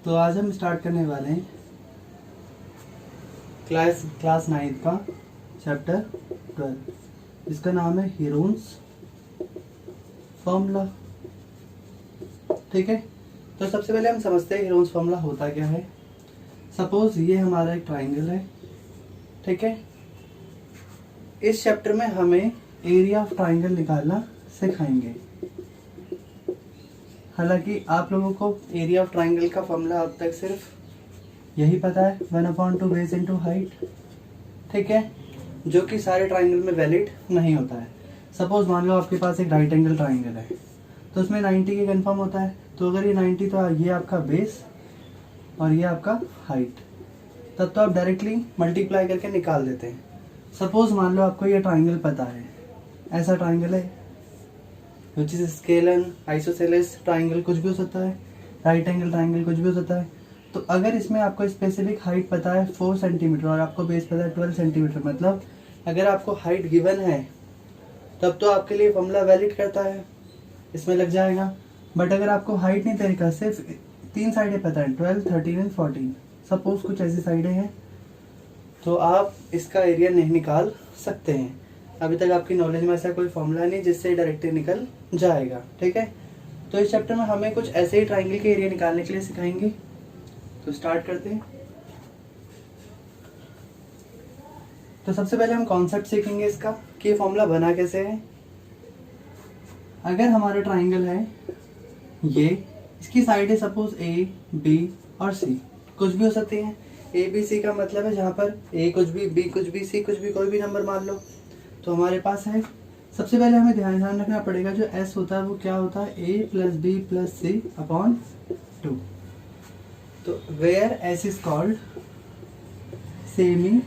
तो आज हम स्टार्ट करने वाले हैं क्लास 9 का चैप्टर 12 जिसका नाम है हीरोन्स फॉर्मूला। ठीक है, तो सबसे पहले हम समझते हैं हीरोन्स फॉर्मूला होता क्या है। सपोज ये हमारा एक ट्राइंगल है, ठीक है। इस चैप्टर में हमें एरिया ऑफ ट्राइंगल निकालना सिखाएंगे। हालांकि आप लोगों को एरिया ऑफ ट्राइंगल का फॉर्मूला अब तक सिर्फ यही पता है 1/2 बेस इंटू हाइट, ठीक है, जो कि सारे ट्राइंगल में वैलिड नहीं होता है। सपोज मान लो आपके पास एक राइट एंगल ट्राइंगल है तो उसमें 90 की कन्फर्म होता है। तो अगर ये 90 तो ये आपका बेस और ये आपका हाइट, तब तो आप डायरेक्टली मल्टीप्लाई करके निकाल देते हैं। सपोज मान लो आपको ये ट्राइंगल पता है, ऐसा ट्राइंगल है which is scalene isosceles triangle, कुछ भी हो सकता है, राइट एंगल ट्राइंगल कुछ भी हो सकता है। तो अगर इसमें आपको स्पेसिफिक हाइट पता है 4 सेंटीमीटर और आपको बेस पता है 12 सेंटीमीटर, मतलब अगर आपको हाइट गिवन है तब तो आपके लिए फॉर्मूला वैलिड करता है, इसमें लग जाएगा। बट अगर आपको हाइट नहीं तरीका, सिर्फ 3 साइडें पता है 12, 13 एंड 14, सपोज कुछ ऐसी साइडें हैं, तो आप इसका एरिया नहीं निकाल सकते हैं। अभी तक आपकी नॉलेज में ऐसा कोई फॉर्मूला नहीं जिससे डायरेक्टली निकल जाएगा, ठीक है। तो इस चैप्टर में हमें कुछ ऐसे ही ट्राइंगल के एरिया निकालने के लिए सिखाएंगे। तो स्टार्ट करते हैं। तो सबसे पहले हम कॉन्सेप्ट सीखेंगे इसका कि ये फॉर्मूला बना कैसे है। अगर हमारा ट्राइंगल है ये, इसकी साइड है सपोज ए, बी और सी, कुछ भी हो सकती है। ए बी सी का मतलब है जहाँ पर ए कुछ भी, बी कुछ भी, सी कुछ भी, कोई भी नंबर मान लो। तो हमारे पास है, सबसे पहले हमें ध्यान रखना पड़ेगा जो एस होता है वो क्या होता है, A plus B plus C upon 2। तो where S is called semi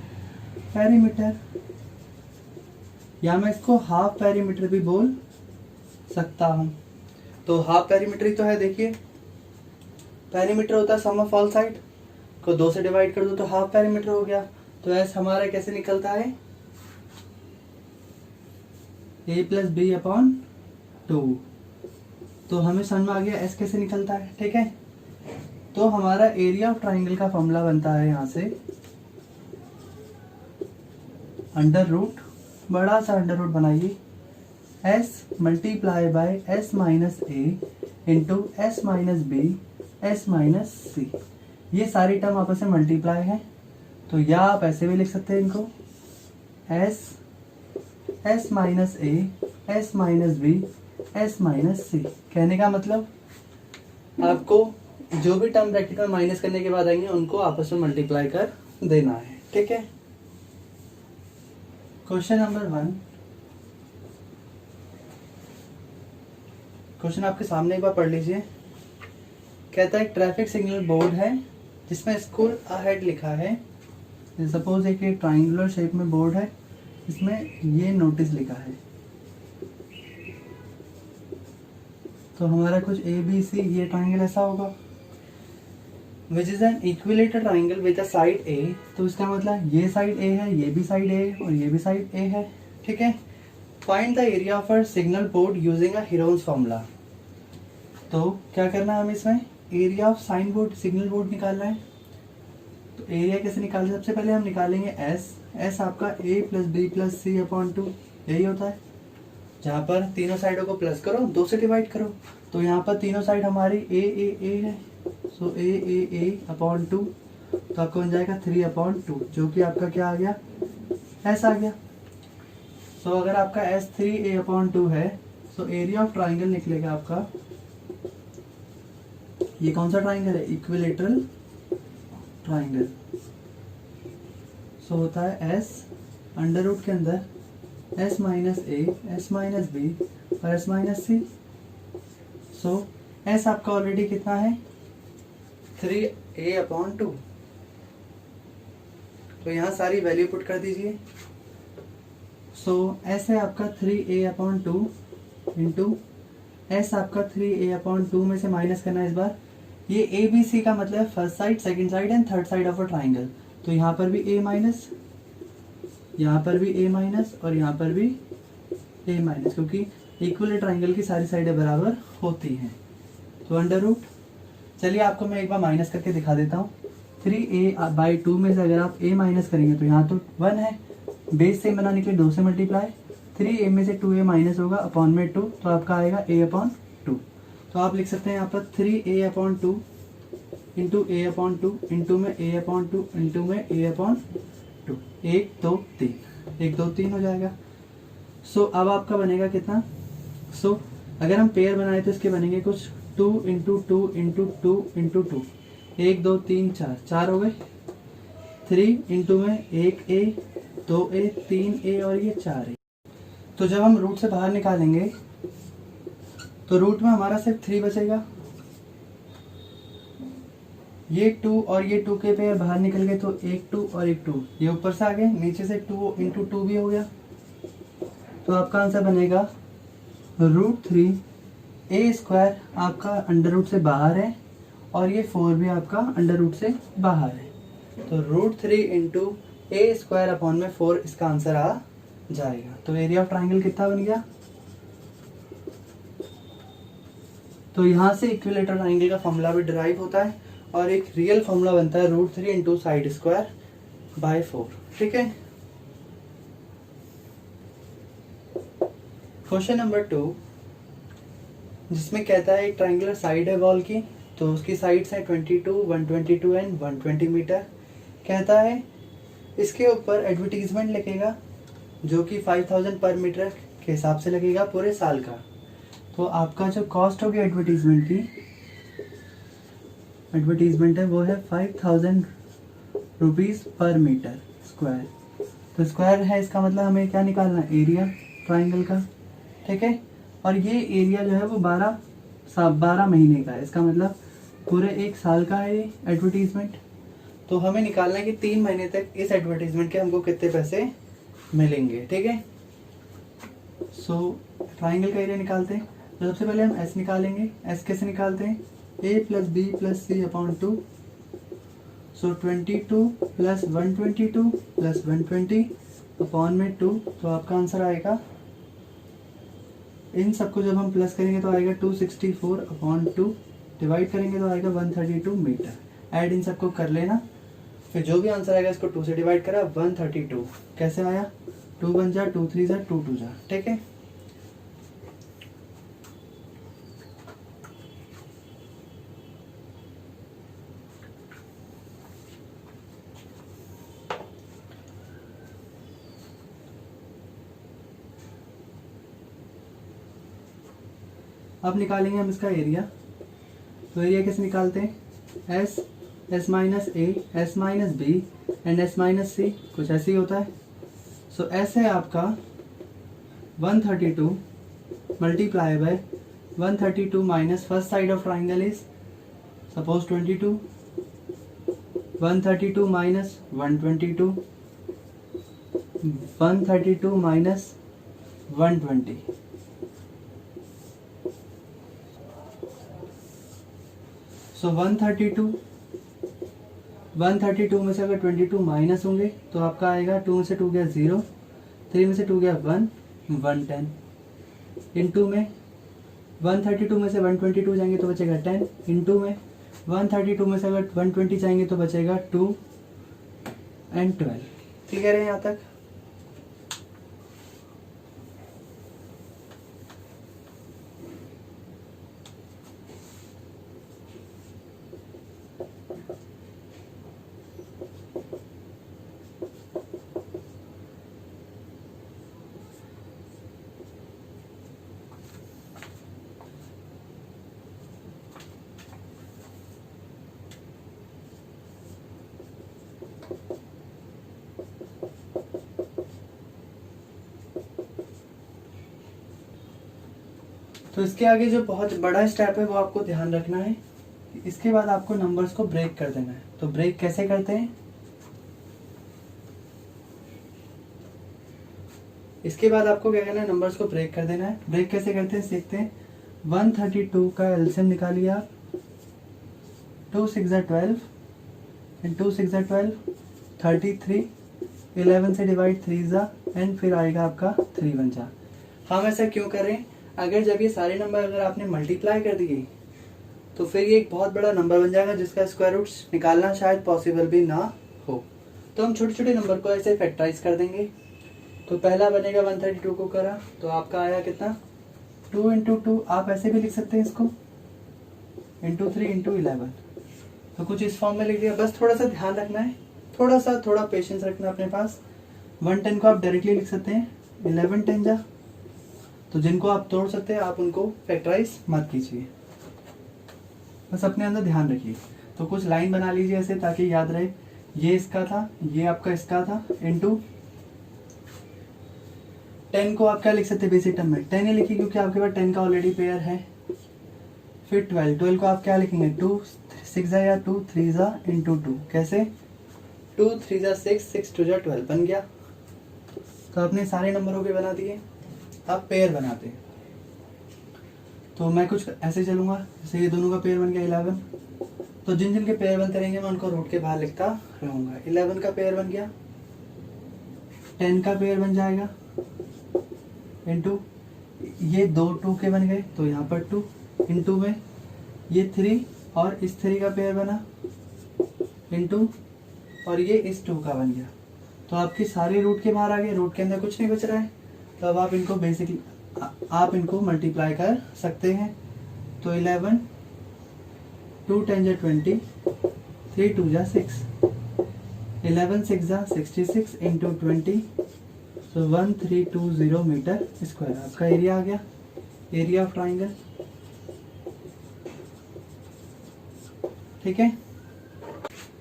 perimeter, या मैं इसको हाफ पेरीमीटर भी बोल सकता हूं। तो हाफ पेरीमीटर ही तो है। देखिए पेरीमीटर होता है सम ऑफ ऑल साइड को 2 से डिवाइड कर दो तो हाफ पेरीमीटर हो गया। तो एस हमारा कैसे निकलता है, ए प्लस बी अपॉन 2। तो हमें समझ में आ गया एस कैसे निकलता है, ठीक है। तो हमारा एरिया ऑफ ट्राइंगल का फॉर्मूला बनता है यहाँ से अंडर रूट, बड़ा सा अंडर रूट बनाइए, S multiply by S minus A into S minus B S minus C. ये सारी टर्म आपस में मल्टीप्लाई है, तो या आप ऐसे भी लिख सकते हैं इनको, S minus A S minus B S minus C. कहने का मतलब आपको जो भी टर्म ब्रैकेट में माइनस करने के बाद आएंगे उनको आपस में मल्टीप्लाई कर देना है, ठीक है। क्वेश्चन नंबर 1, क्वेश्चन आपके सामने एक बार पढ़ लीजिए। कहता है एक ट्रैफिक सिग्नल बोर्ड है जिसमें स्कूल अहेड लिखा है। सपोज एक ट्राइंगुलर शेप में बोर्ड है, इसमें ये नोटिस लिखा है। तो हमारा कुछ ए बी सी, ये ट्राइंगल ऐसा होगा which is an equilateral triangle with a side A. तो इसका मतलब ये साइड ए है, ये भी साइड ए है और ये भी साइड ए है, ठीक है। Find the area of a signal board using a Heron's formula. तो क्या करना है हमें इसमें, area of sine board, signal board निकालना है। तो एरिया कैसे निकालना है, सबसे पहले हम निकालेंगे एस। एस आपका ए plus B plus C upon 2 यही होता है, जहाँ पर तीनों साइडों को प्लस करो 2 से डिवाइड करो। तो यहाँ पर तीनों साइड हमारी ए है, सो ए अपॉन 2, तो आपको बन जाएगा 3/2, जो कि आपका क्या आ गया, एस आ गया। सो अगर आपका एस 3a/2 है, सो एरिया ऑफ ट्राइंगल निकलेगा आपका, ये कौन सा ट्राइंगल है, इक्विलेटरल ट्राइंगल। सो होता है एस अंडर रूट के अंदर S minus A S minus B और S minus C. So S आपका ऑलरेडी कितना है 3a/2, तो यहाँ सारी वैल्यू पुट कर दीजिए। सो एस है आपका 3a/2 इंटू एस आपका 3a/2 में से माइनस करना है इस बार। ये ए बी सी का मतलब first side, second side and third side of a triangle. तो यहाँ पर भी ए माइनस, यहाँ पर भी ए माइनस और यहाँ पर भी ए माइनस, क्योंकि इक्वल ट्राइंगल की सारी साइडें बराबर होती हैं। तो अंडर रूट चलिए आपको मैं एक बार माइनस करके दिखा देता हूँ। 3a/2 में से अगर आप a माइनस करेंगे तो यहाँ तो 1 है, बेस सेम बनाने के लिए 2 से मल्टीप्लाई, 3a में से 2a माइनस होगा अपॉन में 2, तो आपका आएगा a/2। तो आप लिख सकते हैं यहाँ पर 3a/2 इंटू a/2 इंटू में a/2 इंटू में a/2, 1 2 3, 1 2 3 हो जाएगा। सो अब आपका बनेगा कितना? सो अगर हम पेयर बनाए तो इसके बनेंगे कुछ 2 इंटू 2 इंटू 2 इंटू 2, 1 2 3 4, 4 हो गए। 3 इंटू में 1a 2a 3a और ये 4a। तो जब हम रूट से बाहर निकालेंगे तो रूट में हमारा सिर्फ 3 बचेगा। ये 2 और ये 2 के पेयर बाहर निकल गए तो 1 2 और 1 2, ये ऊपर से आ गए, नीचे से 2 इंटू 2 भी हो गया। तो आपका आंसर बनेगा √3a² आपका अंडर रूट से बाहर है और ये 4 भी आपका अंडर रूट से बाहर है। तो √3 इंटू a² अपॉन में 4 इसका आंसर आ जाएगा। तो एरिया ऑफ ट्राइंगल कितना बन गया? तो यहाँ से इक्विलेटरल ट्राइंगल का फॉर्मूला भी डिराइव होता है और एक रियल फॉर्मूला बनता है √3 इंटू साइड स्क्वायर बाय 4। ठीक है। क्वेश्चन नंबर 2 जिसमें कहता है एक ट्राइंगुलर साइड है वॉल की, तो उसकी साइड्स है 22, 122 एंड 120 मीटर। कहता है इसके ऊपर एडवर्टीजमेंट लिखेगा जो कि 5000 पर मीटर के हिसाब से लगेगा पूरे साल का। तो आपका जो कॉस्ट होगी एडवर्टीजमेंट की, एडवर्टीजमेंट है वो है 5000 रुपीज़ पर मीटर स्क्वायर। तो स्क्वायर है, इसका मतलब हमें क्या निकालना है? एरिया ट्राइंगल का। ठीक है। और ये एरिया जो है वो 12 महीने का है, इसका मतलब पूरे 1 साल का है ये एडवर्टीजमेंट। तो हमें निकालना है कि 3 महीने तक इस एडवर्टीजमेंट के हमको कितने पैसे मिलेंगे। ठीक है। सो ट्राइंगल का एरिया निकालते हैं। तो सबसे पहले हम एस निकालेंगे। एस कैसे निकालते हैं? a plus B plus C upon 2। So 22 plus 122 plus 120 upon में 2। तो आपका आंसर आएगा, इन सबको जब हम प्लस करेंगे तो आएगा 264 अपॉन 2, डिवाइड करेंगे तो आएगा 132 मीटर। ऐड इन सबको कर लेना, फिर जो भी आंसर आएगा इसको 2 से डिवाइड करा, 132 कैसे आया? 2 1 जा 2 3 जा 2 2 जा। ठीक है। अब निकालेंगे हम इसका एरिया। तो एरिया कैसे निकालते हैं? S, S minus A, S minus B and S minus C, कुछ ऐसे ही होता है। सो एस है आपका 132 multiply by 132 minus first side of triangle is suppose 22, 132 minus 122, 132 minus 120। सो 132 में से अगर 22 माइनस होंगे तो आपका आएगा 2 में से 2 गया 0, 3 में से 2 गया 1, 110 इंटू में 132 में से 122 जाएंगे तो बचेगा 10 इंटू में 132 में से अगर 120 जाएंगे तो बचेगा 2 एंड 12। ठीक है यहाँ तक? तो इसके आगे जो बहुत बड़ा स्टेप है वो आपको ध्यान रखना है। इसके बाद आपको नंबर्स को ब्रेक कर देना है। तो ब्रेक कैसे करते हैं? इसके बाद आपको क्या करना है? नंबर्स को ब्रेक कर देना है। ब्रेक कैसे करते हैं सीखते हैं। 132 का एलसीएम निकालिए आप। 2 6 12 एंड 2 6 12 33, 11 से डिवाइड 3 जा एंड फिर आएगा आपका 3 1 जा। हम ऐसा क्यों कर रहे हैं? अगर जब ये सारे नंबर अगर आपने मल्टीप्लाई कर दिए तो फिर ये एक बहुत बड़ा नंबर बन जाएगा जिसका स्क्वायर रूट निकालना शायद पॉसिबल भी ना हो। तो हम छोटे छोटे नंबर को ऐसे फैक्टराइज कर देंगे। तो पहला बनेगा 132 को करा तो आपका आया कितना 2 इंटू 2, आप ऐसे भी लिख सकते हैं इसको इंटू 3 इंटू 11। तो कुछ इस फॉर्म में लिख दिया। बस थोड़ा सा ध्यान रखना है, थोड़ा पेशेंस रखना अपने पास। 110 को आप डायरेक्टली लिख सकते हैं 11 10 जा। तो जिनको आप तोड़ सकते हैं आप उनको फैक्टराइज मत कीजिए, बस अपने अंदर ध्यान रखिए। तो कुछ लाइन बना लीजिए ऐसे ताकि याद रहे, ये इसका था, ये आपका इसका था, इंटू 10 को आप क्या लिख सकते हैं बेसिक टर्म में 10 ही लिखिए क्योंकि आपके पास 10 का ऑलरेडी पेयर है। फिर 12 को आप क्या लिखेंगे 2 6 जा या 2 3 जा इंटू 2, कैसे 2 3 जा 6 6 2 जा 12 बन गया। तो आपने सारे नंबरों के बना दिए, अब पेयर बनाते हैं। तो मैं कुछ ऐसे चलूंगा, जैसे ये दोनों का पेयर बन गया 11। तो जिन जिन के पेयर बनते रहेंगे मैं उनको रूट के बाहर लिखता रहूंगा। 11 का पेयर बन गया, 10 का पेयर बन जाएगा इंटू ये 2 2 के बन गए तो यहाँ पर 2 इंटू में ये 3 और इस 3 का पेयर बना इंटू और ये इस 2 का बन गया। तो आपकी सारे रूट के बाहर आ गए, रूट के अंदर कुछ नहीं बच रहा है। तो अब आप इनको बेसिकली आप इनको मल्टीप्लाई कर सकते हैं। तो 11 2 10 जा 20 3 2 जा 6 11 6 जा 66 इंटू 20 तो 1320 मीटर स्क्वायर आपका एरिया आ गया, एरिया ऑफ ट्राइंगल। ठीक है।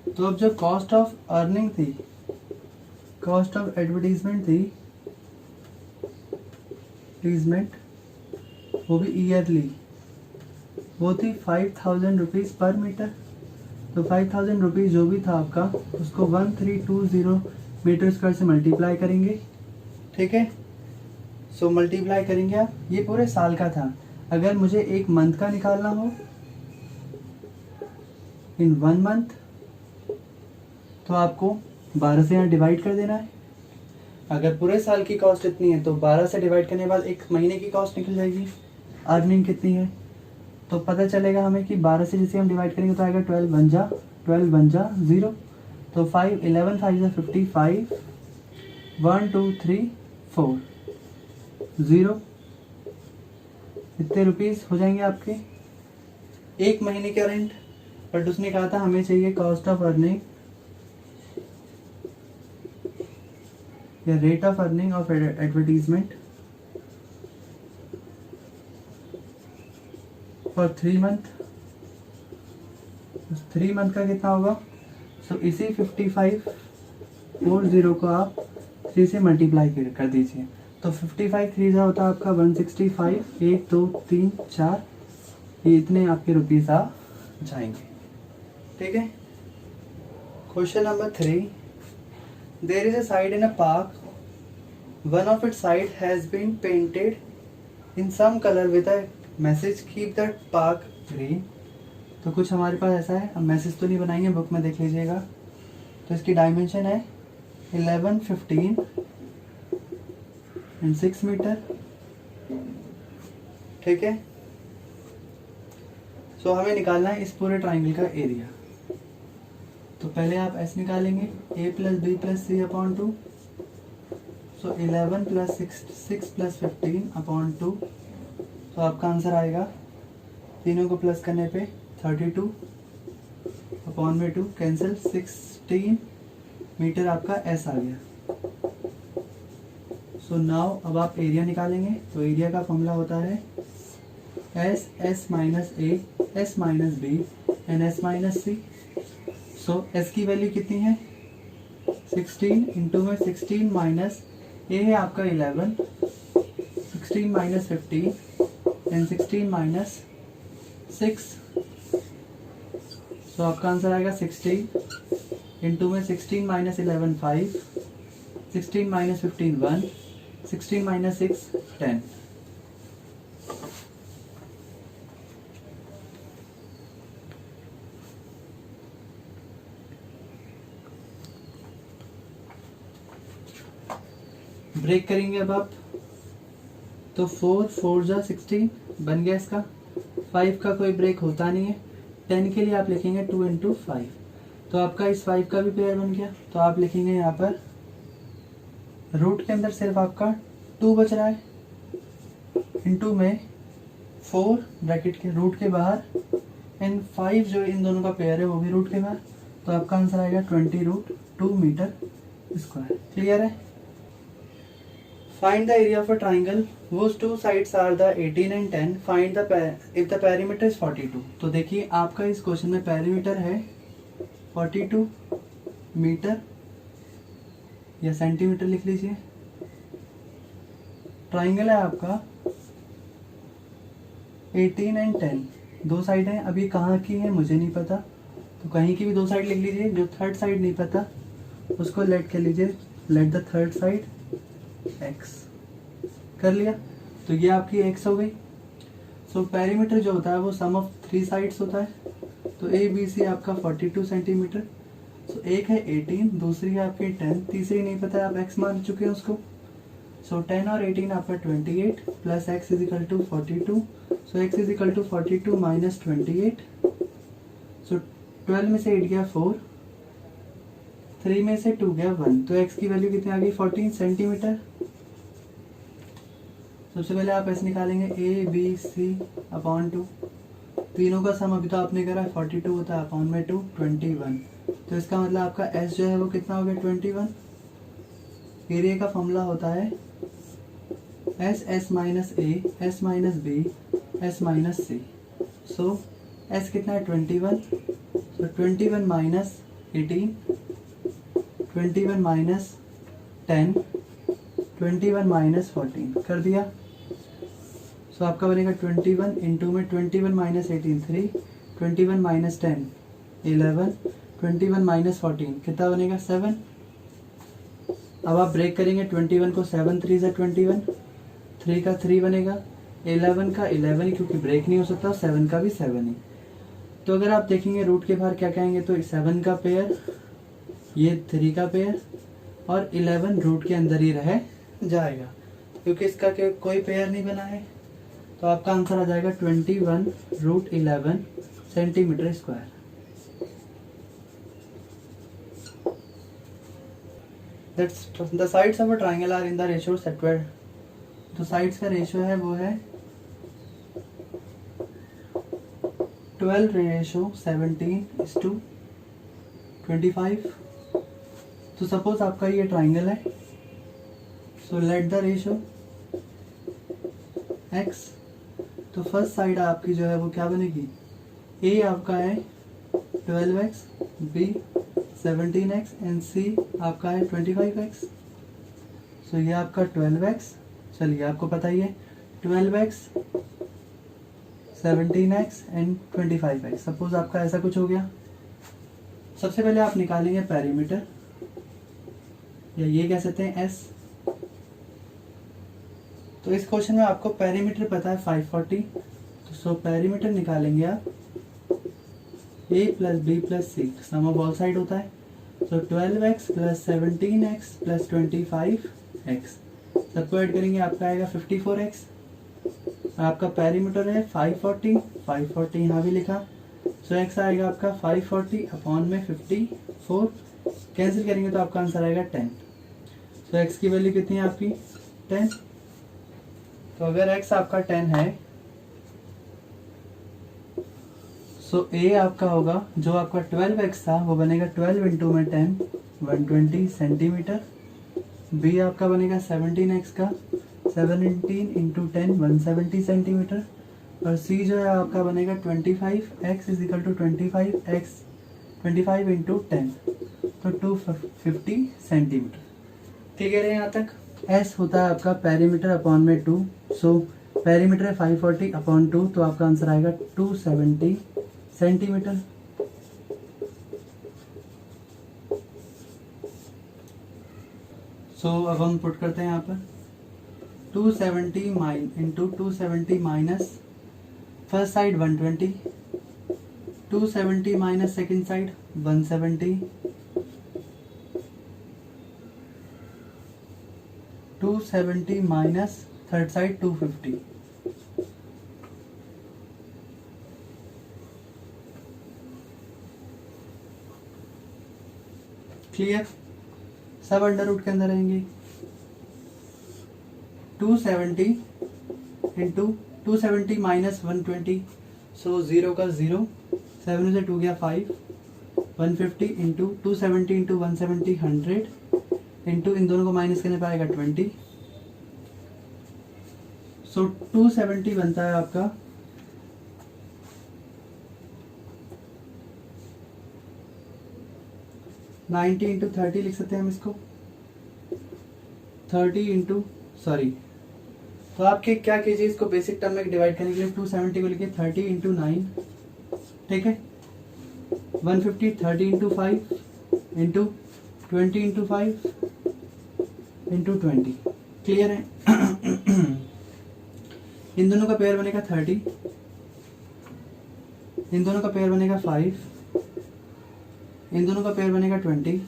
तो अब जो कॉस्ट ऑफ अर्निंग थी, कॉस्ट ऑफ एडवर्टीजमेंट थी, वो भी ईयरली, वो थी 5000 रुपीज़ पर मीटर। तो 5000 रुपीज़ जो भी था आपका उसको 1320 मीटर स्क्वायर से मल्टीप्लाई करेंगे। ठीक है। सो मल्टीप्लाई करेंगे आप, ये पूरे साल का था। अगर मुझे एक मंथ का निकालना हो इन 1 मंथ तो आपको 12 से यहाँ डिवाइड कर देना है। अगर पूरे साल की कॉस्ट इतनी है तो 12 से डिवाइड करने के बाद एक महीने की कॉस्ट निकल जाएगी, अर्निंग कितनी है। तो पता चलेगा हमें कि 12 से जैसे हम डिवाइड करेंगे तो आएगा 12 बन जा 0। तो 5 11 5 जा 55 1 2 3 4 0 इतने रुपीस हो जाएंगे आपके एक महीने का रेंट। बट उसने कहा था हमें चाहिए कॉस्ट ऑफ अर्निंग या rate of earning of advertisement for 3 month. 3 month का कितना होगा। सो इसी 5540 को आप 3 से मल्टीप्लाई कर दीजिए। तो 55 3 होता है आपका 165 1 2 3 4, ये इतने आपके रुपीस आ जाएंगे। ठीक है। Question number 3, there is a side in a park, one of its side has been painted in some color with a message keep the park green। तो कुछ हमारे पास ऐसा है, अब मैसेज तो नहीं बनाएंगे, बुक में देख लीजिएगा। तो इसकी डायमेंशन है 11 15 एंड 6 मीटर। ठीक है। सो हमें निकालना है इस पूरे ट्राइंगल का एरिया। तो पहले आप ऐसे निकालेंगे a plus B plus C upon 2। So 11 plus 6 plus 15 upon 2। तो आपका आंसर आएगा, तीनों को प्लस करने पे 32 अपॉन में 2 कैंसिल, 16 मीटर आपका एस आ गया। सो नाउ अब आप एरिया निकालेंगे। तो एरिया का फॉर्मूला होता है S minus A S minus B and S minus C. So S की वैल्यू कितनी है 16 इंटू में 16 माइनस ए है आपका 11, 16 माइनस 15 एंड 16 माइनस 6। सो आपका आंसर आएगा 16 इंटू में 16 माइनस 11 5, 16 माइनस 15 1, 16 माइनस 6 10। ब्रेक करेंगे अब आप। तो 4 4 जा 16 बन गया इसका 5 का कोई ब्रेक होता नहीं है। 10 के लिए आप लिखेंगे 2 इंटू 5, तो आपका इस 5 का भी पेयर बन गया। तो आप लिखेंगे यहाँ पर रूट के अंदर सिर्फ आपका 2 बच रहा है, इंटू में 4 ब्रैकेट के रूट के बाहर एंड 5 जो इन दोनों का पेयर है वो भी रूट के बाहर, तो आपका आंसर आएगा 20√2 मीटर स्क्वायर। क्लियर है? Find the area of a triangle whose two sides are the 18 and 10, find the if the perimeter is 42। तो देखिए आपका इस क्वेश्चन में पेरीमीटर है 42 मीटर या सेंटीमीटर लिख लीजिए। ट्राइंगल है आपका 18 एंड 10, दो साइड हैं। अभी कहाँ की है मुझे नहीं पता, तो कहीं की भी दो साइड लिख लीजिए। जो थर्ड साइड नहीं पता उसको लेट कर लीजिए, let the third side x कर लिया, तो ये आपकी x हो गई। सो पेरीमीटर जो होता है वो सम ऑफ 3 साइड्स होता है, तो ए बी सी आपका 42 सेंटीमीटर। सो एक है 18, दूसरी है आपकी 10, तीसरी नहीं पता है, आप x मान चुके हैं उसको। सो 10 और 18 आपका 28 plus x is equal to 42। So x is equal to 42 minus 28। So 12 में से 8 गया 4, 3 में से 2 गया 1, तो x की वैल्यू कितनी आ गई 14 सेंटीमीटर। सबसे पहले आप ऐसे निकालेंगे a b c अपॉन 2, तीनों का सम अभी तो आपने करा 42 होता है अपॉन में 2 21, तो इसका मतलब आपका s जो है वो कितना हो गया 21। एरिया का फॉर्मूला होता है s minus a, s minus b, s minus c। So s कितना है 21, सो 21 माइनस 18, 21 माइनस 10, 21 माइनस 14 कर दिया। सो आपका बनेगा 21 इंटू में 21 माइनस 18 3, 21 माइनस 10 11, 21 माइनस 14 कितना बनेगा 7। अब आप ब्रेक करेंगे 21 को, 7 3 से 21, 3 का 3 बनेगा, 11 का 11 ही क्योंकि ब्रेक नहीं हो सकता, 7 का भी 7 ही। तो अगर आप देखेंगे रूट के बाहर क्या कहेंगे, तो 7 का पेयर, ये 3 का पेयर और 11 रूट के अंदर ही रह जाएगा क्योंकि इसका कोई पेयर नहीं बना है। तो आपका आंसर आ जाएगा 21√11 centimetre square. The sides of a triangle are in the ratio set where. तो साइड्स का रेशियो है वो है 12:17:25। तो सपोज आपका ये ट्राइंगल है, so let the ratio x। तो फर्स्ट साइड आपकी जो है वो क्या बनेगी, a आपका है 12x, b 17x and c आपका है 25x। सो ये आपका 12x, चलिए आपको पता ही है 12x 17x and 25x। Suppose आपका ऐसा कुछ हो गया। सबसे पहले आप निकालेंगे पेरीमीटर, या ये कह सकते हैं s। तो इस क्वेश्चन में आपको पेरीमीटर पता है 540, तो सो पेरीमीटर निकालेंगे आप a plus b plus c, sum of all side होता है। तो 12x plus 17x plus 25x सबको ऐड करेंगे, आपका आएगा 54x। आपका पेरीमीटर है 540, 540 यहाँ भी लिखा, सो x आएगा आपका 540 अपॉन में 54, कैंसिल करेंगे तो आपका आंसर आएगा 10। सो x की वैल्यू कितनी है आपकी 10। तो अगर x आपका 10 है, सो a आपका होगा जो आपका 12x था वो बनेगा 12 इंटू में 10 120 सेंटीमीटर। b आपका बनेगा 17x का 17 इंटू 10 170 सेंटीमीटर। और c जो है आपका बनेगा 25x is equal to 25 into 10, तो 250 सेंटीमीटर। क्लियर है यहाँ तक। s होता है आपका पेरीमीटर अपॉन में 2, सो पेरीमीटर है 540 अपॉन 2, तो आपका आंसर आएगा 270 सेंटीमीटर। सो अब हम पुट करते हैं यहाँ पर 270 into 270 minus first side 120, 270 minus second side 170, 270 minus third side 250। Clear, सब अंडर रूट के अंदर रहेंगे। 270 इंटू 270 माइनस 120, सो 0 का 0, 7 से 2 गया 5, 150 इंटू 270 इंटू 170 100 इंटू इन दोनों को माइनस करने पर आएगा 20, सो 270 बनता है आपका 90 इंटू 30 लिख सकते हैं हम इसको, 30 इंटू सॉरी, तो आपके क्या कीजिए इसको बेसिक टर्म में डिवाइड करने के लिए 270 को लिखिए 30 इंटू 9, ठीक है, 150 30 into 5 into 20 into 5 into 20, clear है। इन दोनों का पेयर बनेगा 30, इन दोनों का पेयर बनेगा 5, इन दोनों का पेयर बनेगा 20,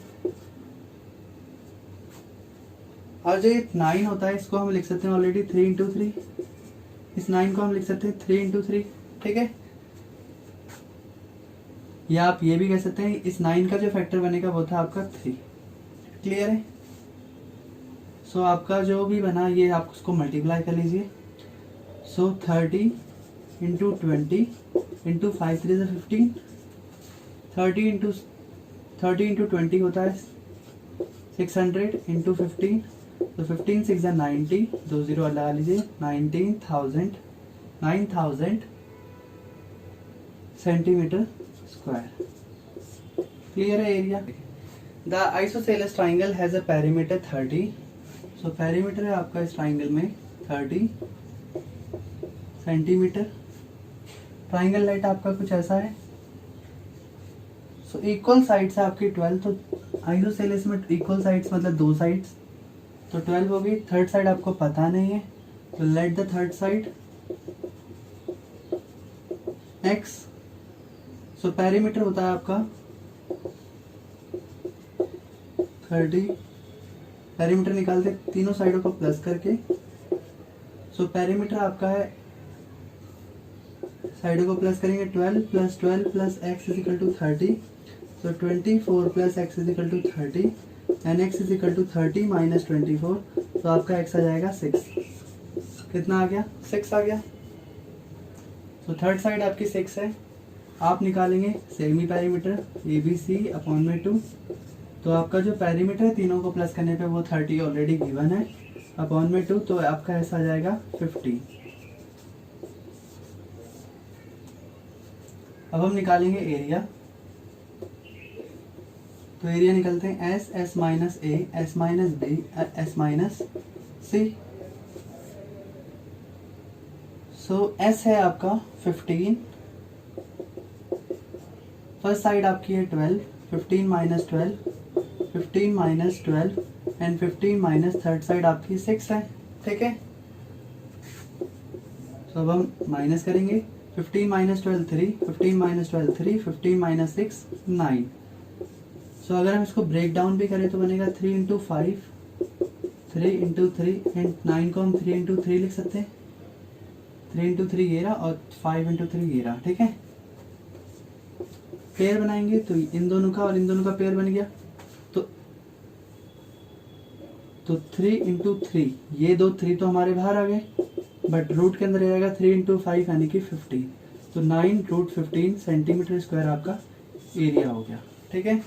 और जो 9 होता है इसको हम लिख सकते हैं ऑलरेडी 3 इंटू 3, इस 9 को हम लिख सकते हैं 3 इंटू 3, ठीक है, या आप ये भी कह सकते हैं इस 9 का जो फैक्टर बनेगा वो था आपका 3, क्लियर है। सो आपका जो भी बना ये आप उसको मल्टीप्लाई कर लीजिए, सो 30 इंटू 20 इंटू 5 3 से 15, 30 इंटू 20 होता है 600 इंटू 15, तो 15 6 90, 2 0 लगा लीजिए, 9000 सेंटीमीटर स्क्वायर, क्लियर है area. The isosceles triangle has a perimeter 30, so perimeter है आपका इस ट्राइंगल में 30 सेंटीमीटर। ट्राइंगल लाइट आपका कुछ ऐसा है, सो इक्वल साइड्स है आपकी 12, तो आइसोसेलेस में इक्वल साइड्स मतलब 2 साइड्स, तो 12 होगी। थर्ड साइड आपको पता नहीं है, तो let the third side x, so perimeter होता है आपका 30, पेरीमीटर निकालते तीनों साइडों को प्लस करके, सो पेरीमीटर आपका है, साइडों को प्लस करेंगे 12 plus 12 plus x is equal to 30, so 24 plus x is equal to 30 and x is equal to 30 minus 24, तो आपका x आ जाएगा 6, कितना आ गया 6 आ गया। तो थर्ड साइड आपकी 6 है, आप निकालेंगे सेमी पेरीमीटर ABC अपॉन में 2, तो आपका जो पेरीमीटर है तीनों को प्लस करने पे वो 30 ऑलरेडी गिवन है, अपॉन में 2, तो आपका ऐसा आ जाएगा 50। अब हम निकालेंगे एरिया, तो एरिया निकलते हैं S minus A, S minus B, S minus C। So S है आपका 15, फर्स्ट साइड आपकी है 12, 15 minus 12, 15 minus 12 and 15 minus third side आपकी 6 है, ठीक है। तो अब हम माइनस करेंगे, 15 माइनस 12 3, 15 माइनस 12 3, 15 माइनस 6 9। सो अगर हम इसको ब्रेक डाउन भी करें तो बनेगा 3 इंटू 5, 3 इंटू 3 एंड 9 को हम 3 इंटू 3 लिख सकते हैं, 3 इंटू 3 ये रहा और 5 इंटू 3 ये रहा, ठीक है। पेयर बनाएंगे तो इन दोनों का और इन दोनों का पेयर बन गया, तो 3 इंटू 3, ये दो 3 तो हमारे बाहर आ गए, बट रूट के अंदर रहेगा 3 इंटू 5 यानी कि 50, तो 9 रूट 15 सेंटीमीटर स्क्वायर आपका एरिया हो गया, ठीक है।